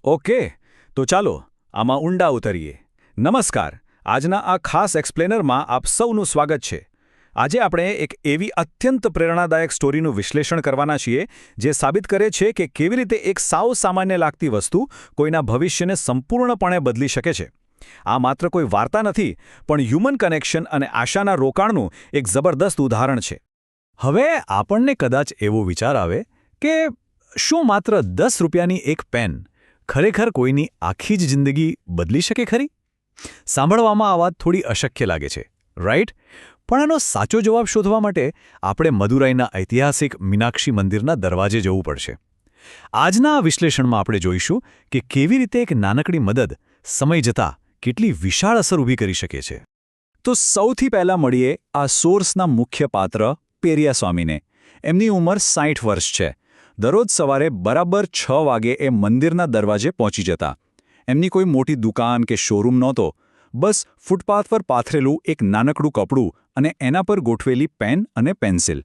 Okay, તો ચાલો આમાં ઊંડા ઉતરીએ. નમસ્કાર. આજના આ ખાસ એક્સપ્લેનરમાં આપ સૌનું સ્વાગત છે. આજે આપણે એક એવી અત્યંત પ્રેરણાદાયક સ્ટોરીનું વિશ્લેષણ કરવાના છીએ જે સાબિત કરે છે કે કેવી રીતે એક સાવ સામાન્ય લાગતી વસ્તુ કોઈના ભવિષ્યને સંપૂર્ણપણે બદલી શકે છે. આ માત્ર કોઈ વાર્તા નથી, પણ હ્યુમન કનેક્શન અને આશાના રોકાણનું એક જબરદસ્ત ઉદાહરણ છે. હવે આપણને કદાચ એવો વિચાર આવે કે શું માત્ર 10 રૂપિયાની એક પેન ખરેખર કોઈની આખી જ જિંદગી બદલી શકે ખરી? સાંભળવામાં આ વાત થોડી અશક્ય લાગે છે, રાઈટ? પણ આનો સાચો જવાબ શોધવા માટે આપણે મદુરાઈના ઐતિહાસિક મીનાક્ષી મંદિરના દરવાજે જવું પડશે. આજના આ વિશ્લેષણમાં આપણે જોઈશું કે કેવી રીતે એક નાનકડી મદદ સમય જતાં કેટલી વિશાળ અસર ઊભી કરી શકે છે. તો સૌથી પહેલાં મળીએ આ સોર્સના મુખ્ય પાત્ર પેરિયાસ્વામીને. એમની ઉંમર 60 વર્ષ છે. દરરોજ સવારે બરાબર 6 વાગે એ મંદિરના દરવાજે પહોંચી જતા. એમની કોઈ મોટી દુકાન કે શોરૂમ નહોતો. બસ ફૂટપાથ પર પાથરેલું એક નાનકડું કપડું અને એના પર ગોઠવેલી પેન અને પેન્સિલ.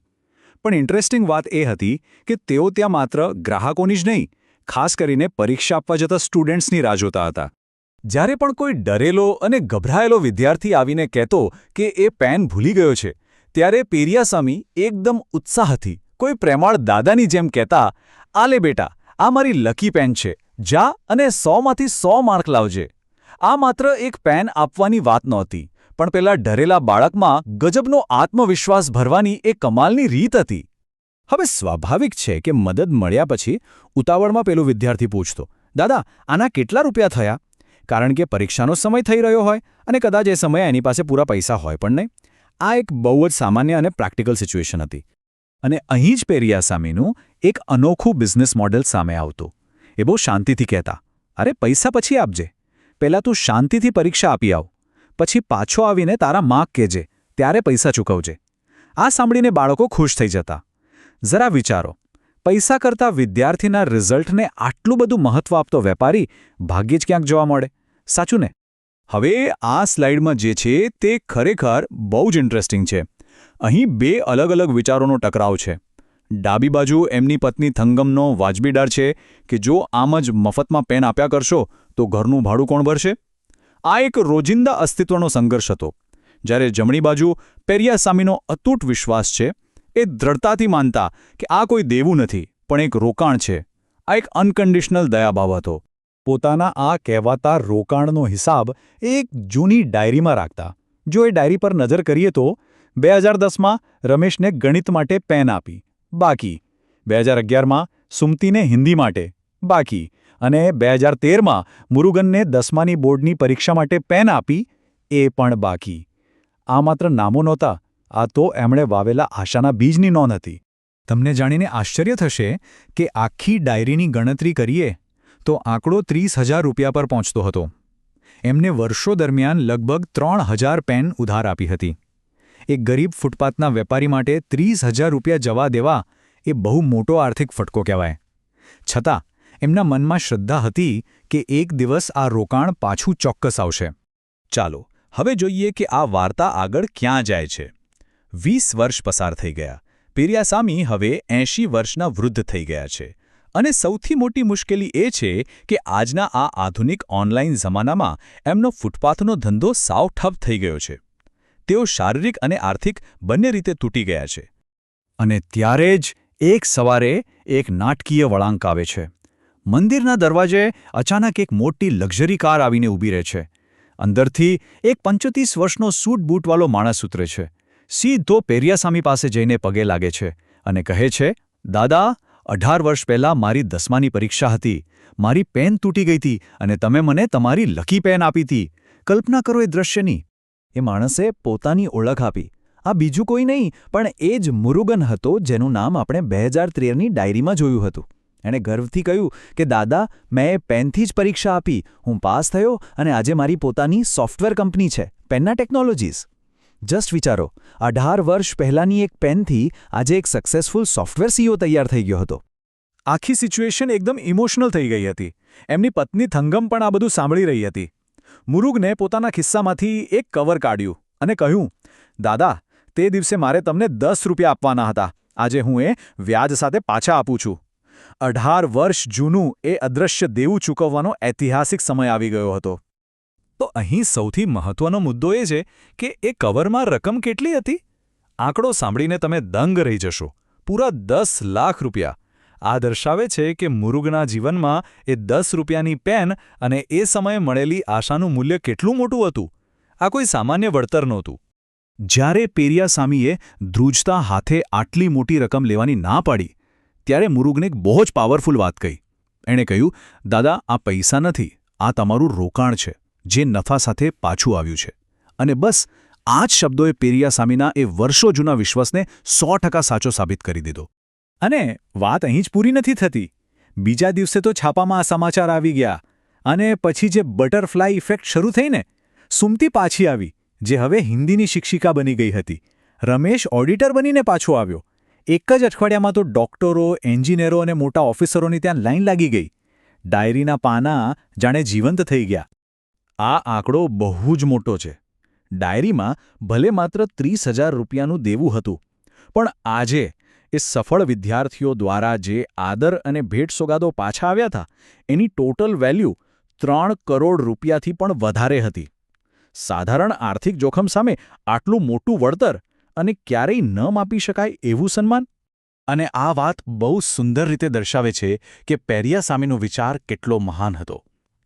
પણ ઇન્ટરેસ્ટિંગ વાત એ હતી કે તેઓ ત્યાં માત્ર ગ્રાહકોની જ નહીં, ખાસ કરીને પરીક્ષા આપવા જતા સ્ટુડન્ટ્સની રાહ જોતા હતા. જ્યારે પણ કોઈ ડરેલો અને ગભરાયેલો વિદ્યાર્થી આવીને કહેતો કે એ પેન ભૂલી ગયો છે, ત્યારે પેરિયાસ્વામી એકદમ ઉત્સાહથી કોઈ પ્રેમાળ દાદાની જેમ કહેતા, "આ લે બેટા, આ મારી લકી પેન છે. જા અને 100માંથી 100 માર્ક લાવજે." આ માત્ર એક પેન આપવાની વાત નહોતી, પણ પેલા ડરેલા બાળકમાં ગજબનો આત્મવિશ્વાસ ભરવાની એ કમાલની રીત હતી. હવે સ્વાભાવિક છે કે મદદ મળ્યા પછી ઉતાવળમાં પેલો વિદ્યાર્થી પૂછતો, "દાદા, આના કેટલા રૂપિયા થયા?" કારણ કે પરીક્ષાનો સમય થઈ રહ્યો હોય અને કદાચ એ સમયે એની પાસે પૂરા પૈસા હોય પણ નહીં. આ એક બહુ જ સામાન્ય અને પ્રેક્ટિકલ સિચ્યુએશન હતી. અને અહીં જ પેરિયાસ્વામીનું એક અનોખું બિઝનેસ મોડેલ સામે આવતું. એ બહુ શાંતિથી કહેતા, "અરે, પૈસા પછી આપજે. પહેલાં તું શાંતિથી પરીક્ષા આપી આવ. પછી પાછો આવીને તારા માર્ક કહેજે, ત્યારે પૈસા ચૂકવજે." આ સાંભળીને બાળકો ખુશ થઈ જતા. જરા વિચારો, પૈસા કરતાં વિદ્યાર્થીના રિઝલ્ટને આટલું બધું મહત્વ આપતો વેપારી ભાગ્યે જ ક્યાંક જોવા મળે. સાચું ને? હવે આ સ્લાઇડમાં જે છે તે ખરેખર બહુ જ ઇન્ટરેસ્ટિંગ છે. અહીં 2 અલગ-અલગ વિચારોનો ટકરાવ છે. ડાબી બાજુ એમની પત્ની થંગમનો વાજબી ડર છે કે જો આમ જ મફતમાં પેન આપ્યા કરશો તો ઘરનું ભાડું કોણ ભરશે? આ એક રોજિંદા અસ્તિત્વનો સંઘર્ષ હતો. જ્યારે જમણી બાજુ પેરિયાસ્વામીનો અતૂટ વિશ્વાસ છે. એ દ્રઢતાથી માનતા કે આ કોઈ દેવું નથી, પણ એક રોકાણ છે. આ એક અનકન્ડિશનલ દયાભાવ હતો. પોતાના આ કહેવાતા રોકાણનો હિસાબ એક જૂની ડાયરીમાં રાખતા. જો એ ડાયરી પર નજર કરીએ તો 2010માં રમેશને ગણિત માટે પેન આપી, બાકી. 2011માં સુમતીને હિન્દી માટે, બાકી. અને 2013માં મુરુગનને 10માની બોર્ડની પરીક્ષા માટે પેન આપી, એ પણ બાકી. આ માત્ર નામો નહોતા, આ તો એમણે વાવેલા આશાના બીજની નોંધ હતી. તમને જાણીને આશ્ચર્ય થશે કે આખી ડાયરીની ગણતરી કરીએ તો આંકડો 30,000 રૂપિયા પર પહોંચતો હતો. એમને વર્ષો દરમિયાન લગભગ 3,000 પેન ઉધાર આપી હતી. એક ગરીબ ફૂટપાથના વેપારી માટે 30,000 રૂપિયા જવા દેવા એ બહુ મોટો આર્થિક ફટકો કહેવાય. છતાં એમના મનમાં શ્રદ્ધા હતી કે એક દિવસ આ રોકાણ પાછું ચોક્કસ આવશે. ચાલો હવે જોઈએ કે આ વાર્તા આગળ ક્યાં જાય છે. 20 વર્ષ પસાર થઈ ગયા. પેરિયાસ્વામી હવે 80 વર્ષના વૃદ્ધ થઈ ગયા છે. અને સૌથી મોટી મુશ્કેલી એ છે કે આજના આ આધુનિક ઓનલાઈન જમાનામાં એમનો ફૂટપાથનો ધંધો સાવ ઠપ થઈ ગયો છે. તેઓ શારીરિક અને આર્થિક બંને રીતે તૂટી ગયા છે. અને ત્યારે જ એક સવારે એક નાટકીય વળાંક આવે છે. મંદિરના દરવાજે અચાનક એક મોટી લક્ઝરી કાર આવીને ઊભી રહે છે. અંદરથી એક 25 વર્ષનો સૂટ બૂટવાળો માણસ ઉતરે છે. સીધો પેરિયાસ્વામી પાસે જઈને પગે લાગે છે અને કહે છે, "દાદા, 18 વર્ષ પહેલાં મારી 10માની પરીક્ષા હતી. મારી પેન તૂટી ગઈ હતી અને તમે મને તમારી લકી પેન આપી હતી. કલ્પના કરો એ દ્રશ્યની." એ માણસે પોતાની ઓળખ આપી. આ બીજું કોઈ નહીં પણ એ જ મુરુગન હતો જેનું નામ આપણે 2013ની ડાયરીમાં જોયું હતું. એણે ગર્વથી કહ્યું કે, "દાદા, મેં એ પેનથી જ પરીક્ષા આપી. હું પાસ થયો અને આજે મારી પોતાની સોફ્ટવેર કંપની છે, પેન્ના ટેકનોલોજીસ." જસ્ટ વિચારો, 18 વર્ષ પહેલાંની એક પેનથી આજે એક સક્સેસફુલ સોફ્ટવેર સીઈઓ તૈયાર થઈ ગયો હતો. આખી સિચ્યુએશન એકદમ ઇમોશનલ થઈ ગઈ હતી. એમની પત્ની થંગમ પણ આ બધું સાંભળી રહી હતી. મુરુગને પોતાના ખિસ્સામાંથી એક કવર કાઢ્યું અને કહ્યું, "દાદા, તે દિવસે મારે તમને 10 રૂપિયા આપવાના હતા. આજે હું એ વ્યાજ સાથે પાછા આપું છું." 18 વર્ષ જૂનું એ અદૃશ્ય દેવું ચૂકવવાનો ઐતિહાસિક સમય આવી ગયો હતો. તો અહીં સૌથી મહત્વનો મુદ્દો એ છે કે એ કવરમાં રકમ કેટલી હતી? આંકડો સાંભળીને તમે દંગ રહી જશો. પૂરા 10 લાખ રૂપિયા. આ દર્શાવે છે કે મુરુગના જીવનમાં એ 10 રૂપિયાની પેન અને એ સમયે મળેલી આશાનું મૂલ્ય કેટલું મોટું હતું. આ કોઈ સામાન્ય વળતર નહોતું. જ્યારે પેરિયાસામીએ ધ્રુજતા હાથે આટલી મોટી રકમ લેવાની ના પાડી, ત્યારે મુરુગને એક બહુ જ પાવરફુલ વાત કહી. એણે કહ્યું, દાદા, આ પૈસા નથી, આ તમારું રોકાણ છે, જે નફા સાથે પાછું આવ્યું છે. અને બસ આ જ શબ્દોએ પેરિયાસામીના એ વર્ષો જૂના વિશ્વાસને 100% સાચો સાબિત કરી દીધો. અને વાત અહીં જ પૂરી નથી થતી. બીજા દિવસે તો છાપામાં આ સમાચાર આવી ગયા અને પછી જે બટરફ્લાય ઇફેક્ટ શરૂ થઈને સુમતી પાછી આવી, જે હવે હિન્દીની શિક્ષિકા બની ગઈ હતી. રમેશ ઓડિટર બનીને પાછો આવ્યો. એક જ અઠવાડિયામાં તો ડોક્ટરો, એન્જિનિયરો અને મોટા ઓફિસરોની ત્યાં લાઈન લાગી ગઈ. ડાયરીના પાના જાણે જીવંત થઈ ગયા. આ આંકડો બહુ જ મોટો છે. ડાયરીમાં ભલે માત્ર 30,000 રૂપિયાનું દેવું હતું, પણ આજે એ સફળ વિદ્યાર્થીઓ દ્વારા જે આદર અને ભેટ-સોગાદો પાછા આવ્યા હતા, એની ટોટલ વેલ્યુ 3 કરોડ રૂપિયાથી પણ વધારે હતી. સાધારણ આર્થિક જોખમ સામે આટલું મોટું વળતર અને ક્યારેય ન માપી શકાય એવું સન્માન. અને આ વાત બહુ સુંદર રીતે દર્શાવે છે કે પેરિયાસામીનો વિચાર કેટલો મહાન હતો.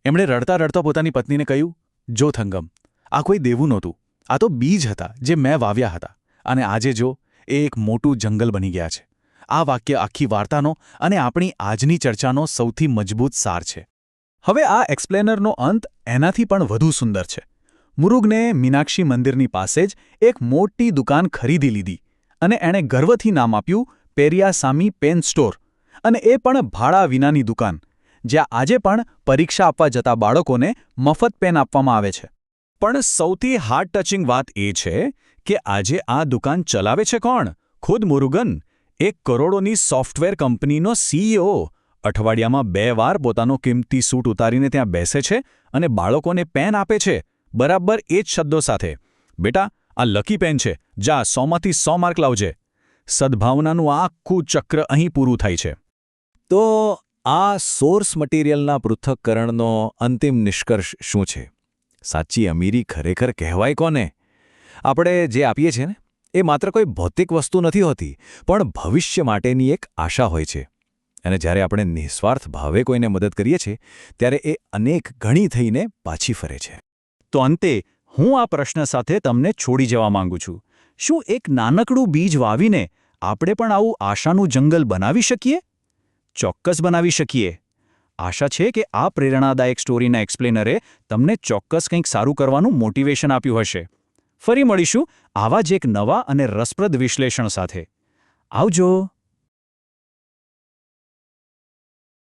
એમણે રડતા રડતા પોતાની પત્નીને કહ્યું, જો થંગમ, આ કોઈ દેવું નહોતું, આ તો બીજ હતા જે મેં વાવ્યા હતા, અને આજે જો એ એક મોટું જંગલ બની ગયા છે. આ વાક્ય આખી વાર્તાનો અને આપણી આજની ચર્ચાનો સૌથી મજબૂત સાર છે. હવે આ એક્સપ્લેનરનો અંત એનાથી પણ વધુ સુંદર છે. મુરુગને મીનાક્ષી મંદિરની પાસે જ એક મોટી દુકાન ખરીદી લીધી અને એણે ગર્વથી નામ આપ્યું પેરિયાસામી પેન સ્ટોર. અને એ પણ ભાડા વિનાની દુકાન, જ્યાં આજે પણ પરીક્ષા આપવા જતા બાળકોને મફત પેન આપવામાં આવે છે. પણ સૌથી હાર્ટ ટચિંગ વાત એ છે કે આજે આ દુકાન ચલાવે છે કોણ? ખુદ મુરુગન, એક કરોડોની સોફ્ટવેર કંપનીનો સીઈઓ. અઠવાડિયામાં 2 વાર પોતાનો કિંમતી સૂટ ઉતારીને ત્યાં બેસે છે અને બાળકોને પેન આપે છે, બરાબર એ જ શબ્દો સાથે. બેટા, આ લકી પેન છે, જા 100માંથી 100 માર્ક લાવજે. સદ્ભાવનાનું આખું ચક્ર અહીં પૂરું થાય છે. તો આ સોર્સ મટીરિયલના પૃથ્થકરણનો અંતિમ નિષ્કર્ષ શું છે? સાચી અમીરી ખરેખર કહેવાય કોને? આપણે જે આપીએ છીએ ને, એ માત્ર કોઈ ભૌતિક વસ્તુ નથી હોતી, પણ ભવિષ્ય માટેની એક આશા હોય છે. અને જ્યારે આપણે નિસ્વાર્થ ભાવે કોઈને મદદ કરીએ છીએ, ત્યારે એ અનેક ગણી થઈને પાછી ફરે છે. તો અંતે હું આ પ્રશ્ન સાથે તમને છોડી જવા માંગુ છું. શું એક નાનકડું બીજ વાવીને આપણે પણ આવું આશાનું જંગલ બનાવી શકીએ? ચોક્કસ બનાવી શકીએ. આશા છે કે આ પ્રેરણાદાયક સ્ટોરીના એક્સપ્લેનરે તમને ચોક્કસ કંઈક સારું કરવાનું મોટિવેશન આપ્યું હશે. ફરી મળીશું આવા જ એક નવા અને રસપ્રદ વિશ્લેષણ સાથે. આવજો.